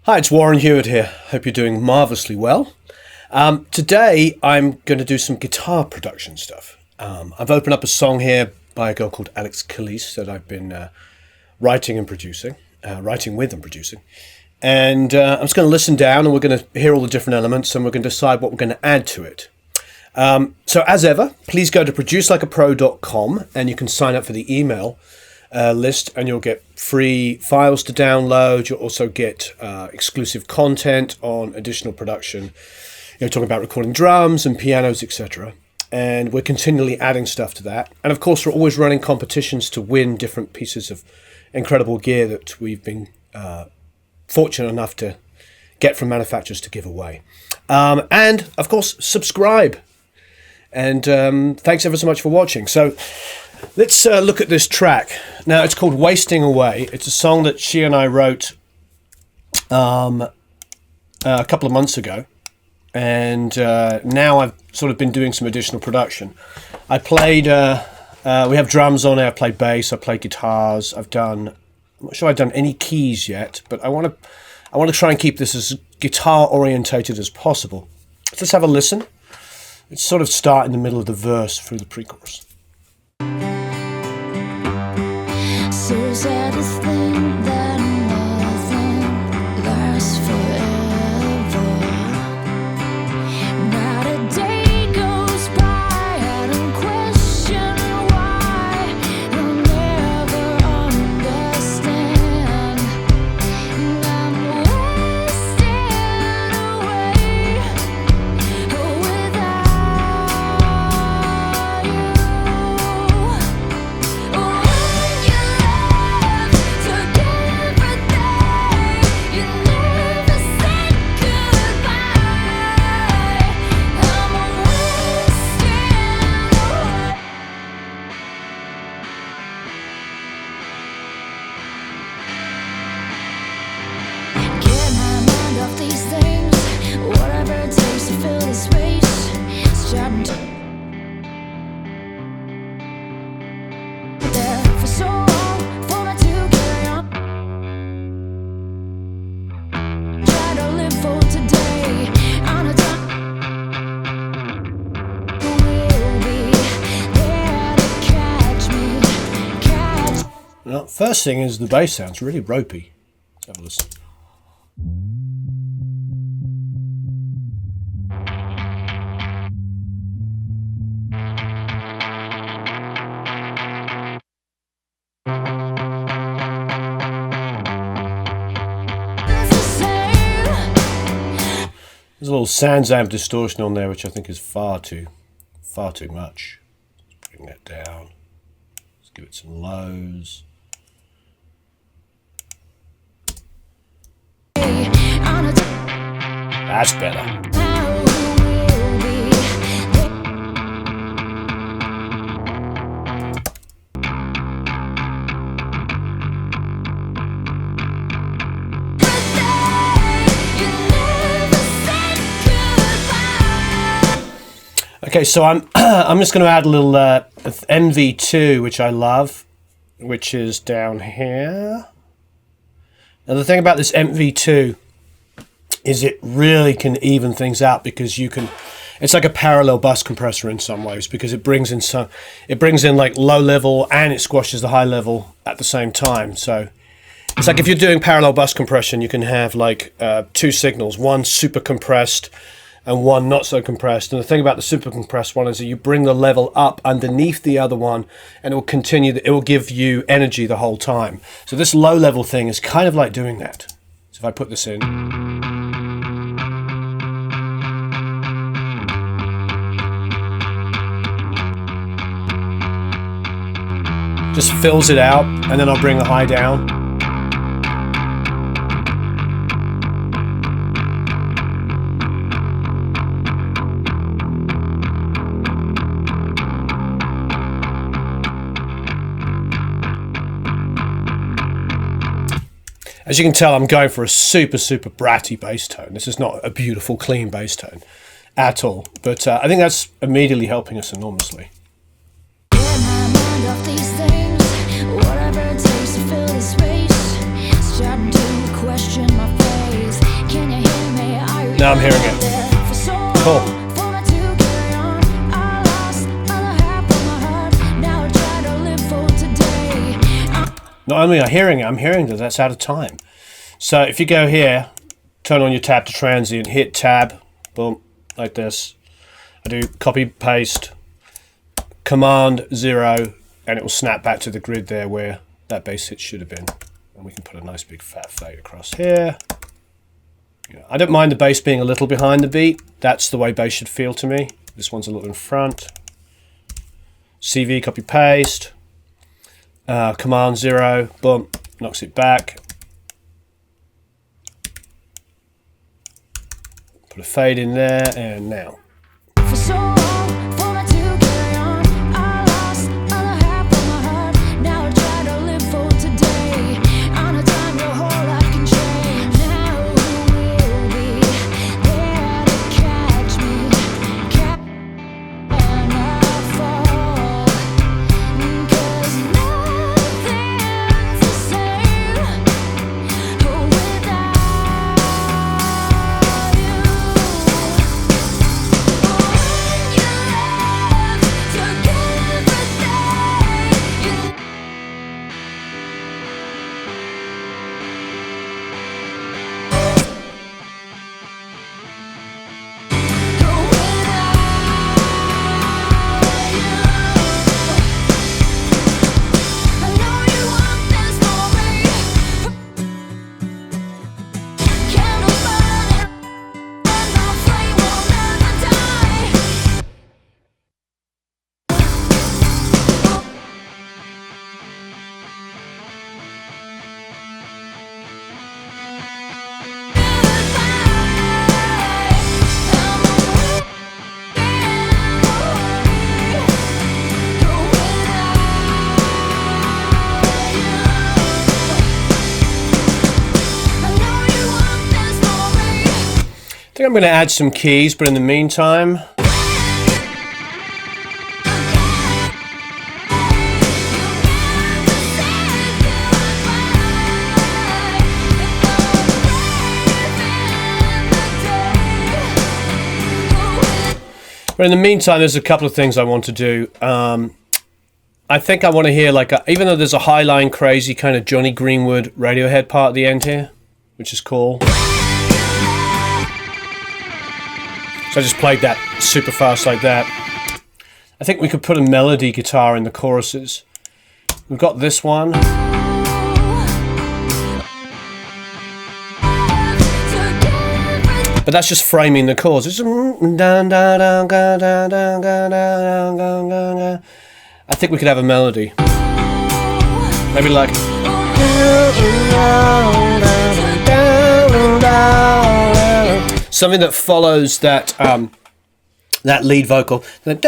Hi, it's Warren Hewitt here. Hope you're doing marvellously well. Today, I'm going to do some guitar production stuff. I've opened up a song here by a girl called Alex Calise that I've been writing with and producing. And I'm just going to listen down and we're going to hear all the different elements and we're going to decide what we're going to add to it. So as ever, please go to producelikeapro.com and you can sign up for the email list and you'll get free files to download. You'll also get exclusive content on additional production. Talking about recording drums and pianos, etc. And we're continually adding stuff to that. And of course, we're always running competitions to win different pieces of incredible gear that we've been fortunate enough to get from manufacturers to give away. And of course, subscribe. And thanks ever so much for watching. So let's look at this track. Now, it's called Wasting Away. It's a song that she and I wrote a couple of months ago. And now I've sort of been doing some additional production. I played, we have drums on it, I played bass, I played guitars, I'm not sure I've done any keys yet, but I want to try and keep this as guitar orientated as possible. So let's have a listen. Let's sort of start in the middle of the verse through the pre-chorus. So sad to think that nothing lasts forever. Not a day goes by, I don't question why. I'll never understand. And I'm wasting away without you. These things, whatever it takes to fill the space. It's time to there for so long for me to carry on. Try to live for today on a time will be there to catch me. Now, first thing is the bass sounds really ropey. Let's have a listen. There's a little SansAmp distortion on there, which I think is far too much. Let's bring that down. Let's give it some lows. That's better. Okay, so I'm just going to add a little NV2, which I love, which is down here. Now the thing about this NV2 is it really can even things out because it's like a parallel bus compressor in some ways because it brings in like low level and it squashes the high level at the same time. So it's like if you're doing parallel bus compression, you can have like two signals, one super compressed and one not so compressed. And the thing about the super compressed one is that you bring the level up underneath the other one and it will continue, it will give you energy the whole time. So this low level thing is kind of like doing that. So if I put this in. Just fills it out and then I'll bring the high down. As you can tell, I'm going for a super, super bratty bass tone. This is not a beautiful, clean bass tone at all. But I think that's immediately helping us enormously. Whatever it takes to fill the space, starting to question my face. Now I'm hearing it. Cool. Not only am I hearing it, I'm hearing that that's out of time. So if you go here, turn on your tab to transient, hit tab, boom, like this. I do copy, paste, command 0, and it will snap back to the grid there where that bass hit should have been. And we can put a nice big fat fade across here. I don't mind the bass being a little behind the beat. That's the way bass should feel to me. This one's a little in front. CV, copy, paste. Command 0, boom, knocks it back. Put a fade in there, and now. I think I'm going to add some keys, but in the meantime, there's a couple of things I want to do. I think I want to hear even though there's a Highline Crazy kind of Johnny Greenwood Radiohead part at the end here, which is cool. So I just played that super fast like that. I think we could put a melody guitar in the choruses. We've got this one. But that's just framing the chords. It's I think we could have a melody. Maybe like something that follows that that lead vocal. It's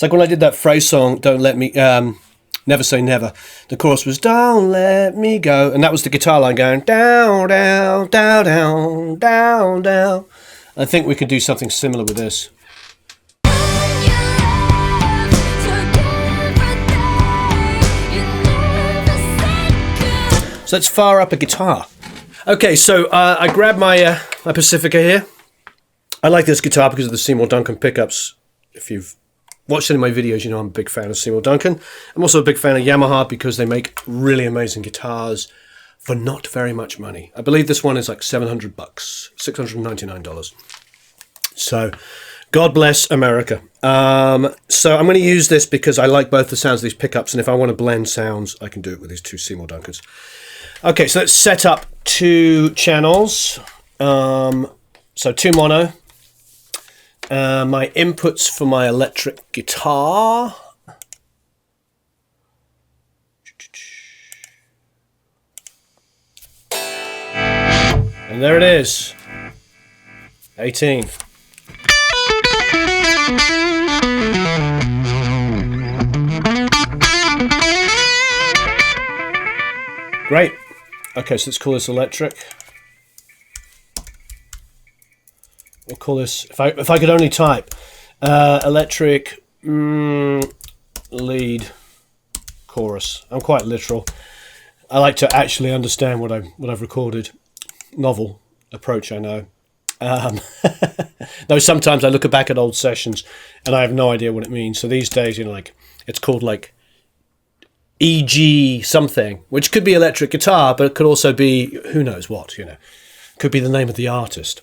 like when I did that phrase song, Don't Let Me Never Say Never. The chorus was Don't Let Me Go, and that was the guitar line going down, down, down, down, down, down. I think we could do something similar with this. So let's fire up a guitar. Okay, so I grabbed my my Pacifica here. I like this guitar because of the Seymour Duncan pickups. If you've watched any of my videos, you know I'm a big fan of Seymour Duncan. I'm also a big fan of Yamaha because they make really amazing guitars for not very much money. I believe this one is like $700, $699. So, God bless America. So I'm going to use this because I like both the sounds of these pickups, and if I want to blend sounds, I can do it with these two Seymour Duncans. Okay, so let's set up 2 channels. So 2 mono. My inputs for my electric guitar. And there it is. 18. Great. Okay, so let's call this electric. We'll call this, if I could only type, electric lead chorus. I'm quite literal. I like to actually understand what I've recorded. Novel approach, I know. Though sometimes I look back at old sessions and I have no idea what it means. So these days, like it's called like EG something, which could be electric guitar, but it could also be who knows what. Could be the name of the artist.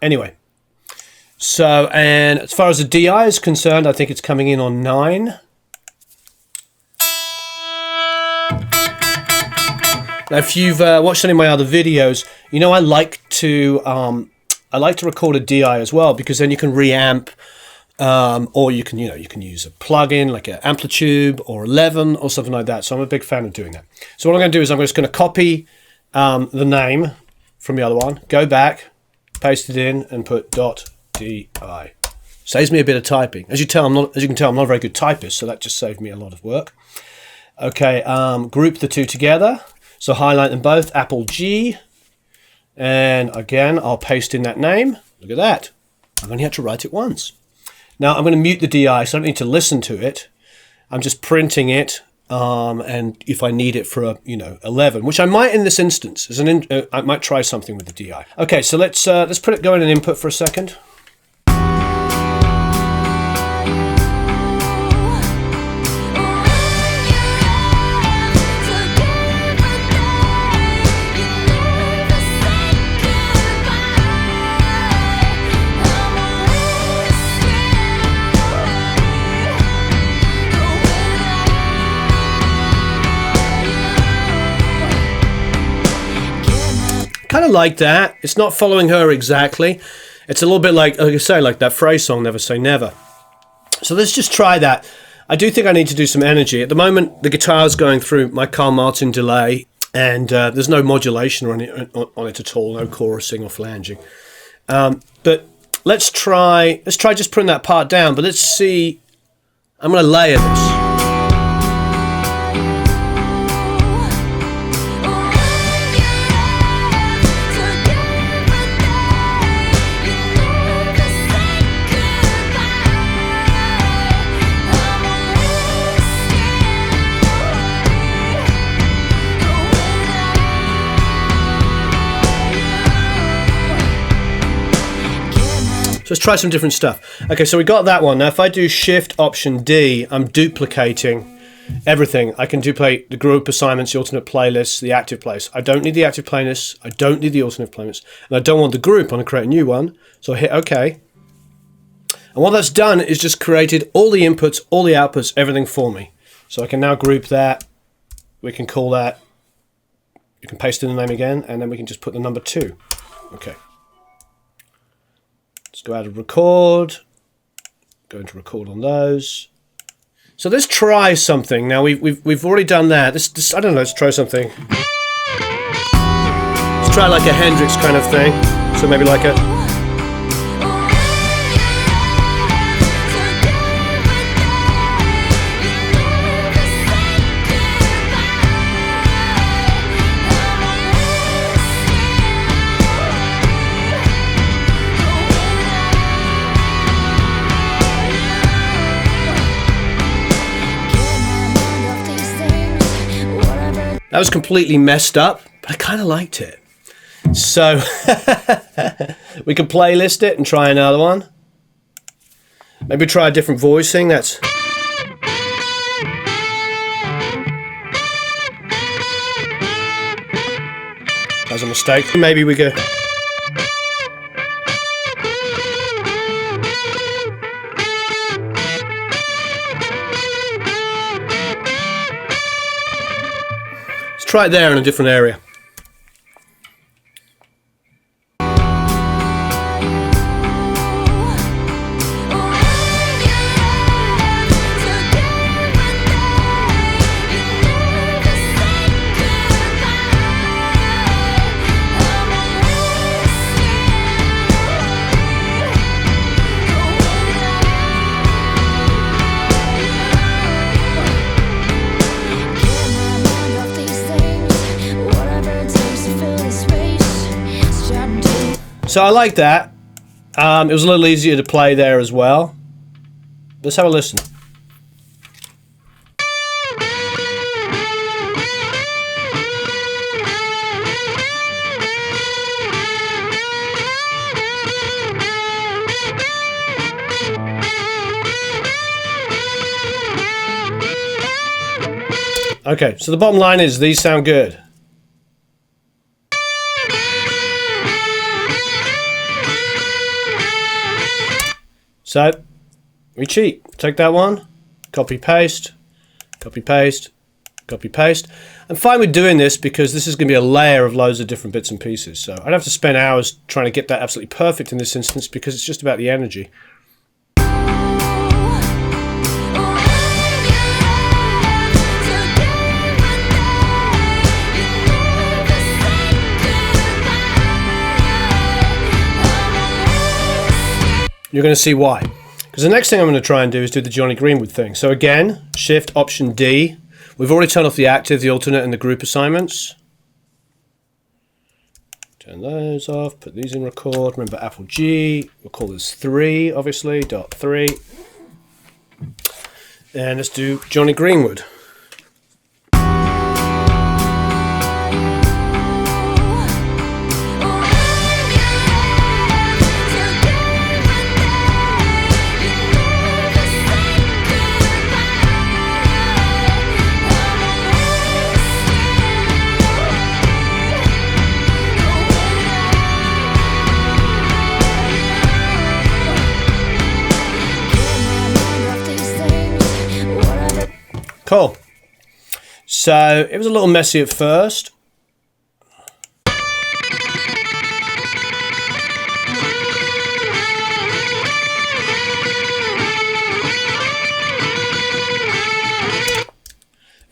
Anyway. So, and as far as the DI is concerned, I think it's coming in on 9. Now, if you've watched any of my other videos, I like to record a DI as well, because then you can reamp, or you can use a plugin like an Amplitude or 11 or something like that. So I'm a big fan of doing that. So what I'm going to do is I'm just going to copy the name from the other one, go back, paste it in, and put .DI. Saves me a bit of typing. As you can tell, I'm not a very good typist, so that just saved me a lot of work. Okay, group the two together. So highlight them both, Apple G, and again, I'll paste in that name. Look at that. I've only had to write it once. Now I'm going to mute the DI, so I don't need to listen to it. I'm just printing it, and if I need it for 11, which I might in this instance, I might try something with the DI. Okay, so let's put it going in input for a second. Kind of like that. It's not following her exactly. It's a little bit like I say, like that phrase song, Never Say Never. So let's just try that. I do think I need to do some energy. At the moment, the guitar's going through my Carl Martin delay, and there's no modulation on it at all, no chorusing or flanging. But let's try just putting that part down, but let's see. I'm going to layer this. So let's try some different stuff. Okay, so we got that one. Now if I do Shift Option D, I'm duplicating everything. I can duplicate the group assignments, the alternate playlists, the active playlist. I don't need the active playlists. I don't need the alternate playlists. And I don't want the group. I want to create a new one. So I hit OK. And what that's done is just created all the inputs, all the outputs, everything for me. So I can now group that. We can call that. You can paste in the name again, and then we can just put the number 2. Okay. Let's go out of record, go into record on those. So let's try something. Now we've already done that. This I don't know, let's try something. Let's try like a Hendrix kind of thing. So maybe like a... That was completely messed up, but I kind of liked it. So we can playlist it and try another one. Maybe try a different voicing. That was a mistake. Maybe we go... Try it there in a different area. So I like that. It was a little easier to play there as well. Let's have a listen. Okay, so the bottom line is these sound good. So we cheat. Take that one, copy paste, copy paste, copy paste. I'm fine with doing this because this is going to be a layer of loads of different bits and pieces. So I don't have to spend hours trying to get that absolutely perfect in this instance because it's just about the energy. You're going to see why. Because the next thing I'm going to try and do is do the Jonny Greenwood thing. So again, Shift, Option D. We've already turned off the active, the alternate, and the group assignments. Turn those off, put these in record. Remember Apple G, we'll call this 3, obviously, .3. And let's do Jonny Greenwood. Cool. So it was a little messy at first. It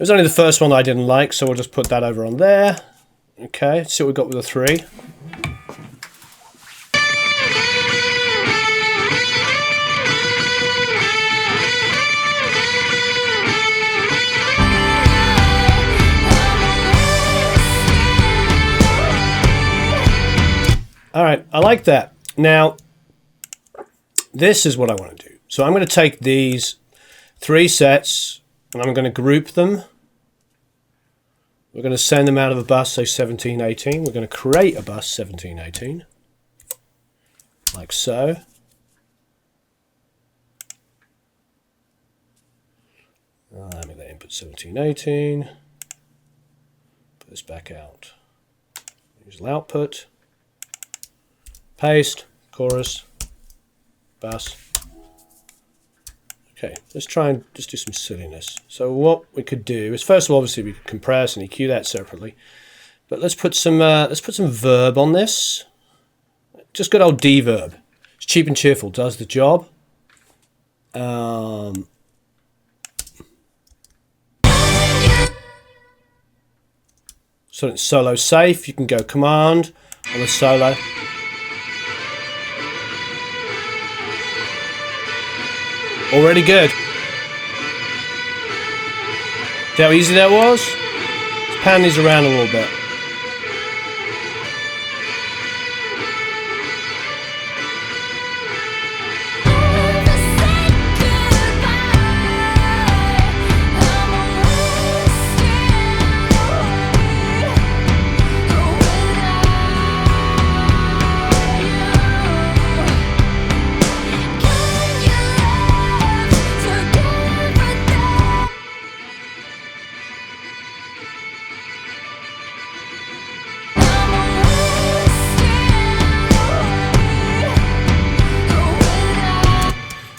was only the first one I didn't like, so we'll just put that over on there. Okay, let's see what we've got with the 3. All right, I like that. Now, this is what I want to do. So I'm going to take these 3 sets and I'm going to group them. We're going to send them out of a bus, say 1718. We're going to create a bus 1718, like so. Let me let input 1718. Put this back out. Use output. Paste, chorus, bus. Okay, let's try and just do some silliness. So what we could do is, first of all, obviously we could compress and EQ that separately, but let's put some verb on this. Just good old D verb. It's cheap and cheerful, does the job. So it's solo safe. You can go command on the solo. Already good. See how easy that was? Let's pan these around a little bit.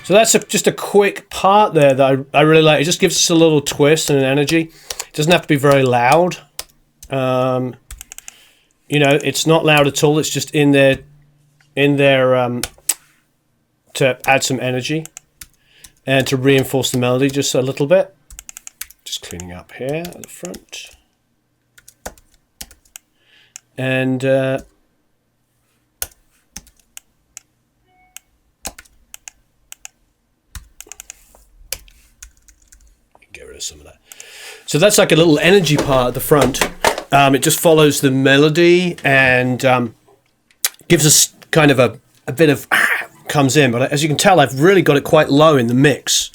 So that's just a quick part there that I really like. It just gives us a little twist and an energy. It doesn't have to be very loud. You know, it's not loud at all. It's just in there to add some energy and to reinforce the melody just a little bit. Just cleaning up here at the front. And get rid of some of that. So that's like a little energy part at the front. It just follows the melody and gives us kind of a bit of comes in. But as you can tell, I've really got it quite low in the mix.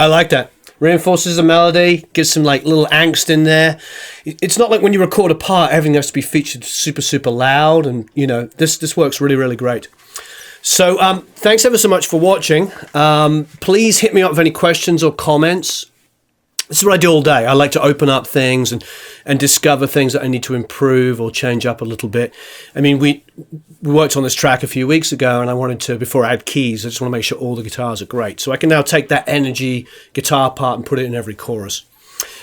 I like that. Reinforces the melody, gives some like little angst in there. It's not like when you record a part, everything has to be featured super, super loud. And, you know, this works really, really great. So thanks ever so much for watching. Please hit me up with any questions or comments. This is what I do all day. I like to open up things and discover things that I need to improve or change up a little bit. I mean, we worked on this track a few weeks ago, and I wanted to, before I add keys, I just want to make sure all the guitars are great. So I can now take that energy guitar part and put it in every chorus.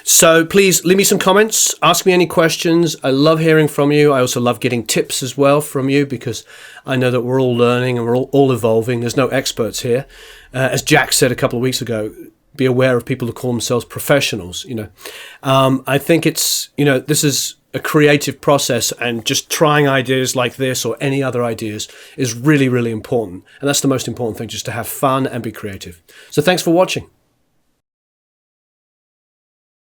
So please leave me some comments, ask me any questions. I love hearing from you. I also love getting tips as well from you, because I know that we're all learning and we're all evolving. There's no experts here. As Jack said a couple of weeks ago, be aware of people who call themselves professionals. You know, I think it's, you know, this is a creative process, and just trying ideas like this or any other ideas is really, really important. And that's the most important thing, just to have fun and be creative. So thanks for watching.